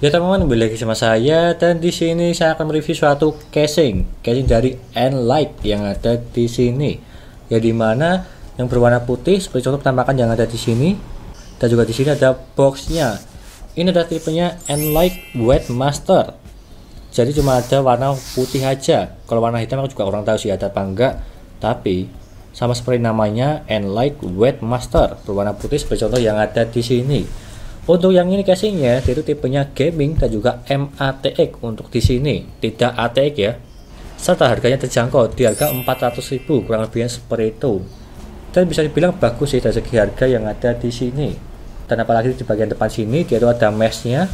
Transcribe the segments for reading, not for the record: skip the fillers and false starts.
Ya teman-teman, kembali lagi sama saya dan di sini saya akan mereview suatu casing dari Enlight yang ada di sini. Ya dimana yang berwarna putih seperti contoh penampakan yang ada di sini dan juga di sini ada boxnya. Ini adalah tipenya Enlight Wet Master. Jadi cuma ada warna putih aja. Kalau warna hitam aku juga kurang tahu sih ada apa enggak. Tapi sama seperti namanya Enlight Wet Master berwarna putih seperti contoh yang ada di sini. Untuk yang ini casingnya itu tipenya gaming dan juga MATX untuk di sini tidak ATX ya. Serta harganya terjangkau di harga 400.000 kurang lebihnya seperti itu. Dan bisa dibilang bagus sih dari segi harga yang ada di sini. Dan apalagi di bagian depan sini dia itu ada meshnya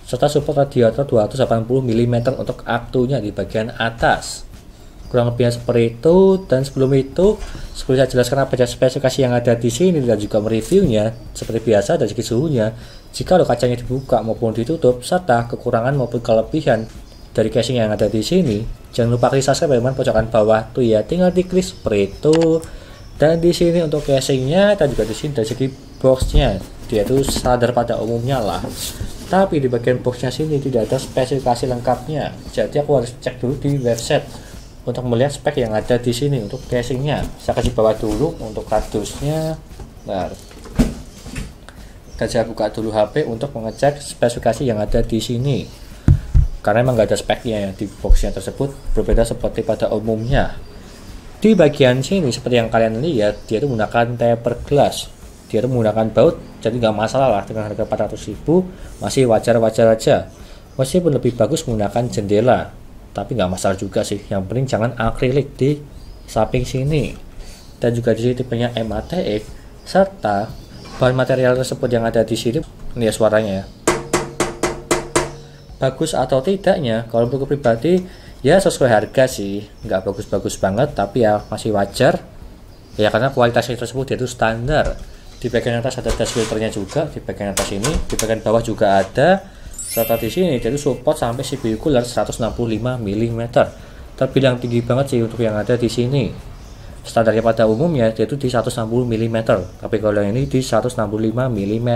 serta support radiator 280 mm untuk aktunya di bagian atas. Kurang lebihnya seperti itu. Dan sebelum itu saya jelaskan apa saja spesifikasi yang ada di sini dan juga mereviewnya seperti biasa dari segi suhunya. Jika kacanya dibuka maupun ditutup serta kekurangan maupun kelebihan dari casing yang ada di sini, jangan lupa klik subscribe bagian pojokan bawah tuh ya, tinggal diklik seperti itu. Dan di sini untuk casingnya dan juga di sini dari segi boxnya dia itu standar pada umumnya lah. Tapi di bagian boxnya sini tidak ada spesifikasi lengkapnya. Jadi aku harus cek dulu di website untuk melihat spek yang ada di sini untuk casingnya. Saya kasih bawah dulu untuk kardusnya. Nah, dan saya buka dulu HP untuk mengecek spesifikasi yang ada di sini. Karena memang nggak ada speknya ya di boxnya tersebut, berbeda seperti pada umumnya. Di bagian sini seperti yang kalian lihat, dia itu menggunakan taper glass. Dia itu menggunakan baut, jadi nggak masalah lah dengan harga 400.000 masih wajar-wajar aja. Meskipun lebih bagus menggunakan jendela, tapi nggak masalah juga sih. Yang penting jangan akrilik di samping sini. Dan juga di sini tipenya MATX serta bahan material tersebut yang ada di sini. Ini ya suaranya ya. Bagus atau tidaknya, kalau untuk pribadi ya sesuai harga sih, nggak bagus-bagus banget, tapi ya masih wajar. Ya karena kualitasnya tersebut yaitu standar. Di bagian atas ada dust filternya juga, di bagian atas ini, di bagian bawah juga ada. Serta di sini jadi support sampai CPU cooler 165 mm. Terbilang tinggi banget sih untuk yang ada di sini. Standarnya pada umumnya yaitu di 160 mm, tapi kalau yang ini di 165 mm.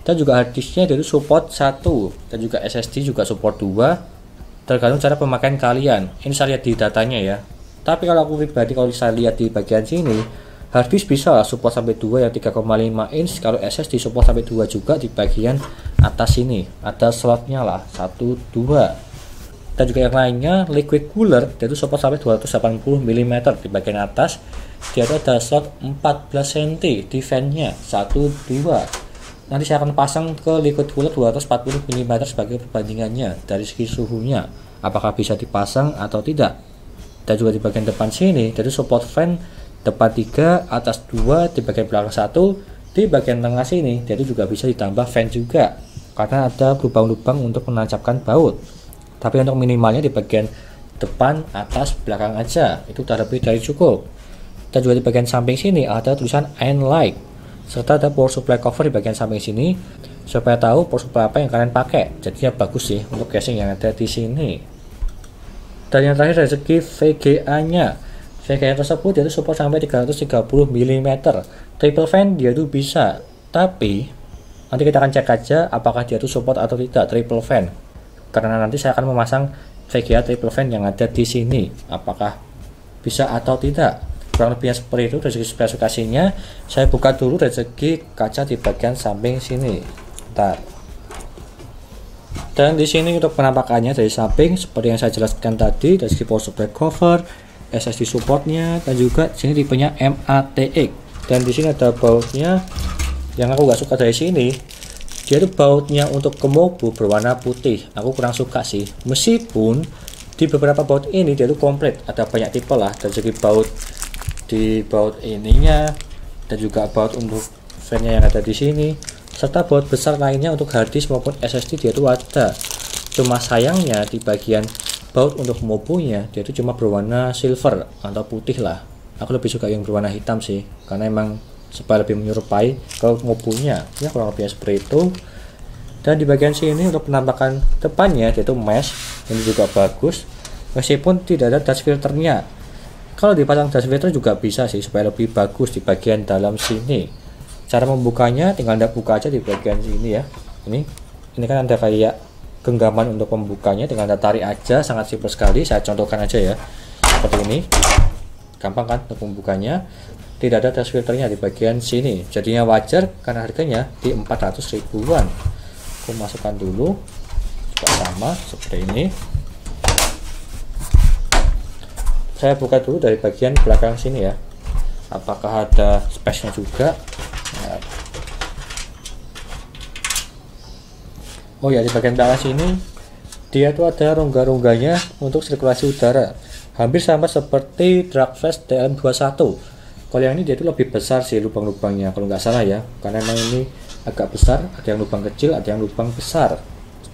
Dan juga hard disknya itu support 1 dan juga SSD juga support 2. Tergantung cara pemakaian kalian. Ini saya lihat di datanya ya. Tapi kalau aku pribadi, kalau saya lihat di bagian sini, hard disk bisa support sampai 2 yang 3,5 inch. Kalau SSD support sampai 2 juga di bagian atas sini. Ada slotnya lah 1, 2. Dan juga yang lainnya liquid cooler itu support sampai 280 mm di bagian atas. Dia ada slot 14 cm di fan-nya 1, 2. Nanti saya akan pasang ke liquid cooler 240 mm sebagai perbandingannya dari segi suhunya, apakah bisa dipasang atau tidak. Dan juga di bagian depan sini jadi support fan depan 3, atas 2, di bagian belakang 1, di bagian tengah sini jadi juga bisa ditambah fan juga karena ada lubang-lubang untuk menancapkan baut. Tapi untuk minimalnya di bagian depan, atas, belakang aja itu udah lebih dari cukup. Dan juga di bagian samping sini ada tulisan Enlight serta ada power supply cover di bagian samping sini supaya tahu power supply apa yang kalian pakai. Jadinya bagus sih untuk casing yang ada di sini. Dan yang terakhir dari segi VGA-nya, VGA tersebut dia support sampai 330 mm. Triple fan dia tuh bisa, tapi nanti kita akan cek aja apakah dia tuh support atau tidak triple fan. Karena nanti saya akan memasang VGA triple fan yang ada di sini, apakah bisa atau tidak. Kurang lebihnya seperti itu dari segi spesifikasinya. Saya buka dulu dari segi kaca di bagian samping sini. Bentar. Dan di sini untuk penampakannya dari samping seperti yang saya jelaskan tadi, dari segi power supply cover, SSD supportnya, dan juga di sini tipenya MATX. Dan di sini ada bautnya yang aku nggak suka dari sini. Dia itu bautnya untuk kemobu berwarna putih. Aku kurang suka sih. Meskipun di beberapa baut ini dia itu komplit, ada banyak tipe lah dari segi baut. Di baut ininya dan juga baut untuk fan-nya yang ada di sini serta baut besar lainnya untuk hard disk maupun SSD dia itu ada. Cuma sayangnya di bagian baut untuk mobunya dia itu cuma berwarna silver atau putih lah. Aku lebih suka yang berwarna hitam sih karena emang supaya lebih menyerupai ke mobunya ya, kurang lebih seperti itu. Dan di bagian sini untuk penampakan depannya dia itu mesh, ini juga bagus meskipun tidak ada dust filternya. Kalau dipasang dust filter juga bisa sih supaya lebih bagus di bagian dalam sini. Cara membukanya tinggal Anda buka aja di bagian sini ya. Ini ini kan ada kayak genggaman untuk pembukanya, dengan tarik aja, sangat simpel sekali. Saya contohkan aja ya, seperti ini, gampang kan untuk pembukanya. Tidak ada touch filternya di bagian sini, jadinya wajar karena harganya di 400 ribuan. Aku masukkan dulu, juga sama seperti ini. Saya buka dulu dari bagian belakang sini ya, apakah ada space-nya juga. Nah. Oh ya, di bagian belakang sini dia tuh ada rongga-rongganya untuk sirkulasi udara, hampir sama seperti Dragfest TM21. Kalau yang ini dia itu lebih besar sih lubang-lubangnya kalau nggak salah ya, karena memang ini agak besar, ada yang lubang kecil, ada yang lubang besar.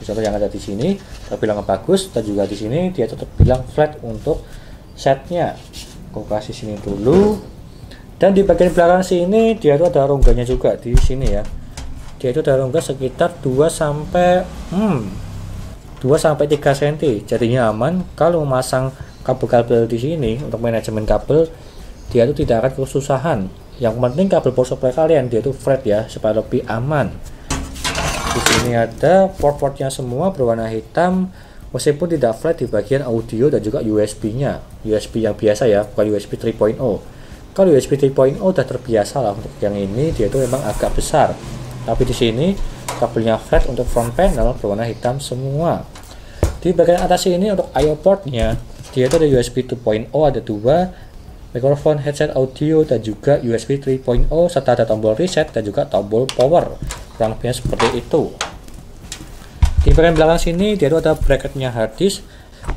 Contoh yang ada di sini terbilang bagus, dan juga di sini dia tetap bilang flat untuk setnya. Aku kasih sini dulu, dan di bagian belakang sini dia itu ada rongganya juga di sini ya. Dia itu ada rongga sekitar 2 sampai 3 cm, jadinya aman kalau memasang kabel-kabel di sini. Untuk manajemen kabel dia itu tidak akan kesusahan. Yang penting kabel power supply kalian dia itu flat ya, supaya lebih aman. Di sini ada port-portnya semua berwarna hitam, meskipun tidak flat di bagian audio dan juga USB-nya. USB yang biasa ya, bukan USB 3.0. Kalau USB 3.0 udah terbiasa lah, untuk yang ini dia itu memang agak besar. Tapi di sini kabelnya flat untuk front panel berwarna hitam semua. Di bagian atas ini untuk I/O portnya dia itu ada USB 2.0, ada 2 mikrofon, headset audio, dan juga USB 3.0, serta ada tombol reset dan juga tombol power. Kurang lebihnya seperti itu. Di bagian belakang sini dia ada bracketnya hard disk.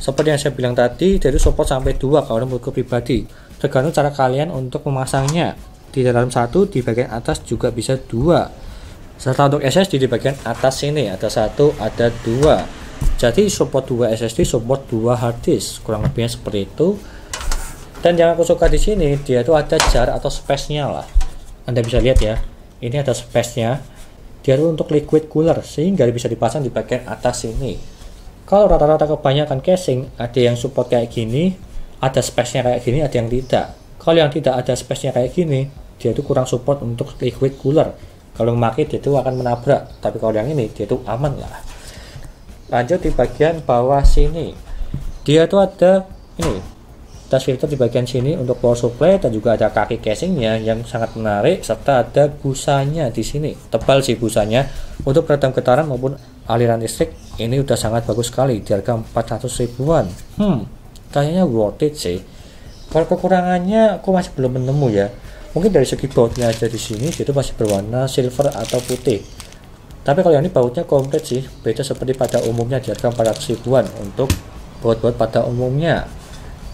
Seperti yang saya bilang tadi, dia itu support sampai 2 kalau menurutku pribadi. Tergantung cara kalian untuk memasangnya. Di dalam satu, di bagian atas juga bisa 2. Serta untuk SSD di bagian atas sini ada 1, ada 2. Jadi support 2 SSD, support 2 hard disk. Kurang lebihnya seperti itu. Dan yang aku suka di sini dia itu ada jar atau space-nya lah. Anda bisa lihat ya, ini ada space-nya. Dia itu untuk liquid cooler, sehingga bisa dipasang di bagian atas sini. Kalau rata-rata kebanyakan casing ada yang support kayak gini, ada space-nya kayak gini, ada yang tidak. Kalau yang tidak ada space-nya kayak gini, dia itu kurang support untuk liquid cooler. Kalau memakai dia itu akan menabrak. Tapi kalau yang ini dia itu aman lah. Lanjut di bagian bawah sini, dia itu ada ini touch filter di bagian sini untuk power supply, dan juga ada kaki casingnya yang sangat menarik, serta ada busanya di sini. Tebal sih busanya, untuk peredam getaran maupun aliran listrik ini udah sangat bagus sekali di harga 400 ribuan. Kayaknya worth it sih. Kalau kekurangannya aku masih belum menemu ya. Mungkin dari segi bautnya aja di sini itu masih berwarna silver atau putih. Tapi kalau yang ini bautnya komplit sih, beda seperti pada umumnya di harga 400 ribuan untuk baut-baut pada umumnya.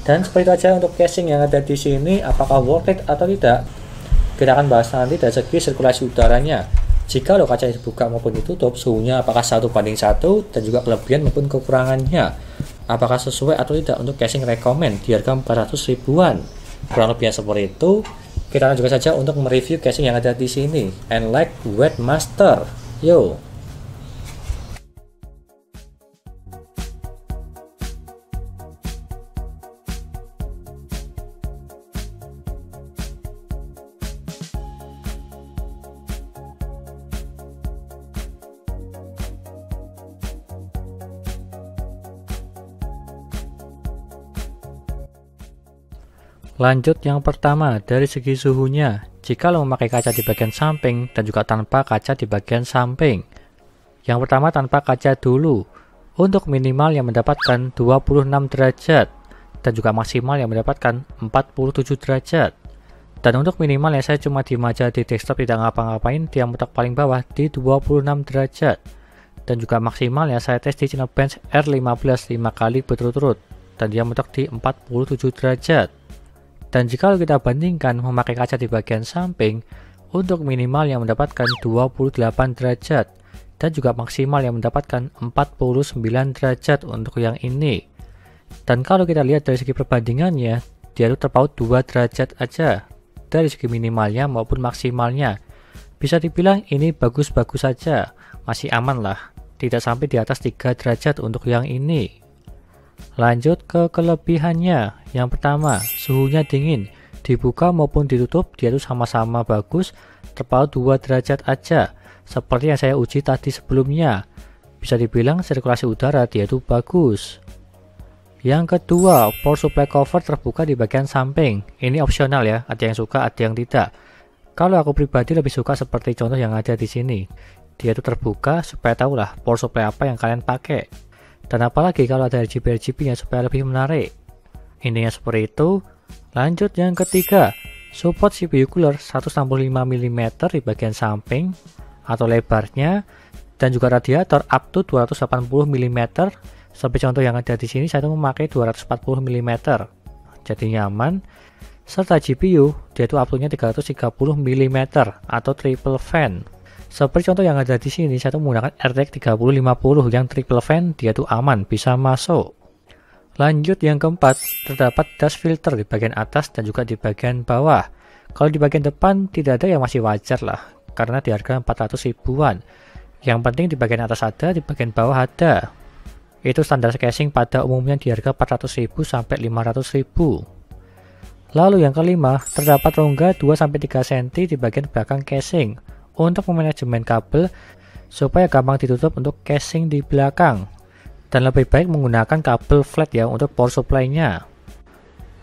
Dan seperti itu aja untuk casing yang ada di sini, apakah worth it atau tidak. Kita akan bahas nanti dari segi sirkulasi udaranya. Jika lo kaca dibuka maupun ditutup, suhunya apakah 1:1, dan juga kelebihan maupun kekurangannya. Apakah sesuai atau tidak untuk casing recommend di harga 400 ribuan. Kurang lebihnya seperti itu. Kita akan juga saja untuk mereview casing yang ada di sini. N-Like Webmaster. Yo. Lanjut yang pertama dari segi suhunya. Jika lo memakai kaca di bagian samping dan juga tanpa kaca di bagian samping. Yang pertama tanpa kaca dulu. Untuk minimal yang mendapatkan 26 derajat dan juga maksimal yang mendapatkan 47 derajat. Dan untuk minimal yang saya cuma diem aja di desktop tidak ngapa-ngapain, dia mutak paling bawah di 26 derajat. Dan juga maksimal yang saya tes di Cinebench R15 5 kali berturut-turut dan dia mutak di 47 derajat. Dan jika kita bandingkan memakai kaca di bagian samping, untuk minimal yang mendapatkan 28 derajat dan juga maksimal yang mendapatkan 49 derajat untuk yang ini. Dan kalau kita lihat dari segi perbandingannya, dia itu terpaut 2 derajat aja dari segi minimalnya maupun maksimalnya. Bisa dibilang ini bagus-bagus saja, masih aman lah, tidak sampai di atas 3 derajat untuk yang ini. Lanjut ke kelebihannya. Yang pertama, suhunya dingin. Dibuka maupun ditutup dia itu sama-sama bagus, terpaut 2 derajat aja. Seperti yang saya uji tadi sebelumnya. bisa dibilang sirkulasi udara dia itu bagus. Yang kedua, power supply cover terbuka di bagian samping. Ini opsional ya, ada yang suka, ada yang tidak. Kalau aku pribadi lebih suka seperti contoh yang ada di sini. Dia itu terbuka supaya tahulah power supply apa yang kalian pakai. Dan apalagi kalau ada RGB-RGB-nya supaya lebih menarik. Intinya seperti itu. Lanjut yang ketiga, support CPU cooler 165 mm di bagian samping atau lebarnya, dan juga radiator up to 280 mm. Seperti contoh yang ada di sini, saya tuh memakai 240 mm. Jadi nyaman. Serta GPU, dia itu up to-nya 330 mm atau triple fan. Seperti contoh yang ada di sini, saya tuh menggunakan RTX 3050 yang triple fan, dia tuh aman, bisa masuk. Lanjut yang keempat, terdapat dust filter di bagian atas dan juga di bagian bawah. Kalau di bagian depan tidak ada yang masih wajar lah, karena di harga 400 ribuan. Yang penting di bagian atas ada, di bagian bawah ada. Itu standar casing pada umumnya di harga 400 ribu sampai 500 ribu. Lalu yang kelima, terdapat rongga 2-3 cm di bagian belakang casing untuk memanajemen kabel supaya gampang ditutup untuk casing di belakang. Dan lebih baik menggunakan kabel flat ya untuk power supply-nya.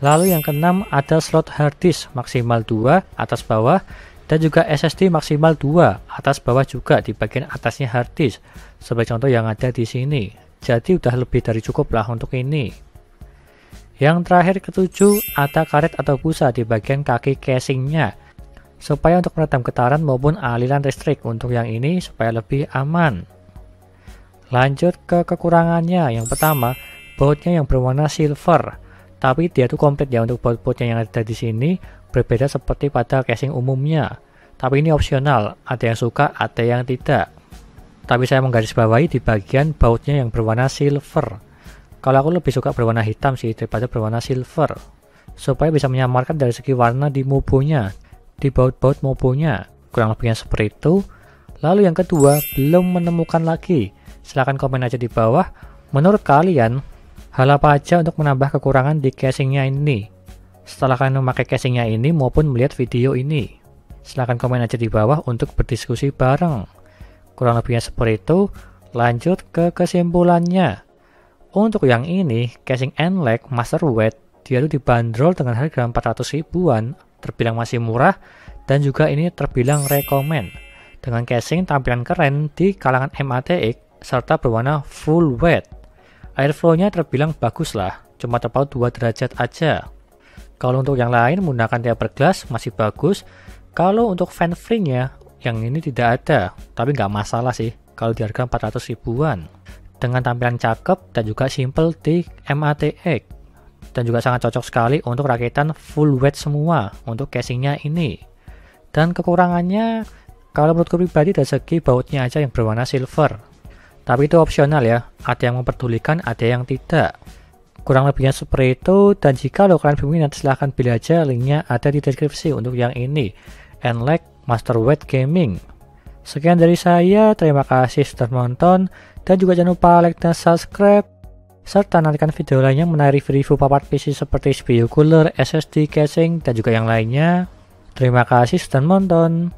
Lalu yang keenam, ada slot hard disk maksimal 2 atas bawah dan juga SSD maksimal 2 atas bawah juga di bagian atasnya hard disk. Seperti contoh yang ada di sini. Jadi udah lebih dari cukup lah untuk ini. Yang terakhir ketujuh, ada karet atau busa di bagian kaki casingnya supaya untuk meredam getaran maupun aliran listrik. Untuk yang ini supaya lebih aman. Lanjut ke kekurangannya. Yang pertama, bautnya yang berwarna silver. Tapi dia tuh komplit ya untuk baut-bautnya yang ada di sini, berbeda seperti pada casing umumnya. Tapi ini opsional, ada yang suka, ada yang tidak. Tapi saya menggarisbawahi di bagian bautnya yang berwarna silver. Kalau aku lebih suka berwarna hitam sih daripada berwarna silver, supaya bisa menyamarkan dari segi warna di mobonya, di baut-baut mobonya. Kurang lebihnya seperti itu. Lalu yang kedua, belum menemukan lagi. Silahkan komen aja di bawah, menurut kalian hal apa aja untuk menambah kekurangan di casingnya ini setelah kalian memakai casingnya ini maupun melihat video ini. Silahkan komen aja di bawah untuk berdiskusi bareng. Kurang lebihnya seperti itu. Lanjut ke kesimpulannya. Untuk yang ini, casing N-Lag Master Weight, dia tuh dibanderol dengan harga 400 ribuan, terbilang masih murah, dan juga ini terbilang rekomen. Dengan casing tampilan keren di kalangan MATX, serta berwarna full weight. Airflow-nya terbilang bagus lah, cuma terpaut 2 derajat aja. Kalau untuk yang lain menggunakan taper glass masih bagus. Kalau untuk fan free-nya, yang ini tidak ada, tapi nggak masalah sih kalau di harga 400 ribuan. Dengan tampilan cakep dan juga simple di MATX. Dan juga sangat cocok sekali untuk rakitan full weight semua untuk casingnya ini. Dan kekurangannya, kalau menurutku pribadi dari segi bautnya aja yang berwarna silver. Tapi itu opsional ya, ada yang memperdulikan, ada yang tidak. Kurang lebihnya seperti itu, dan jika kalian bingung nanti silahkan pilih aja, linknya ada di deskripsi untuk yang ini, N-Lag Master Weight Gaming. Sekian dari saya, terima kasih sudah menonton, dan juga jangan lupa like dan subscribe, serta nantikan video lainnya mengenai review-review papat PC seperti CPU cooler, SSD, casing, dan juga yang lainnya. Terima kasih sudah menonton.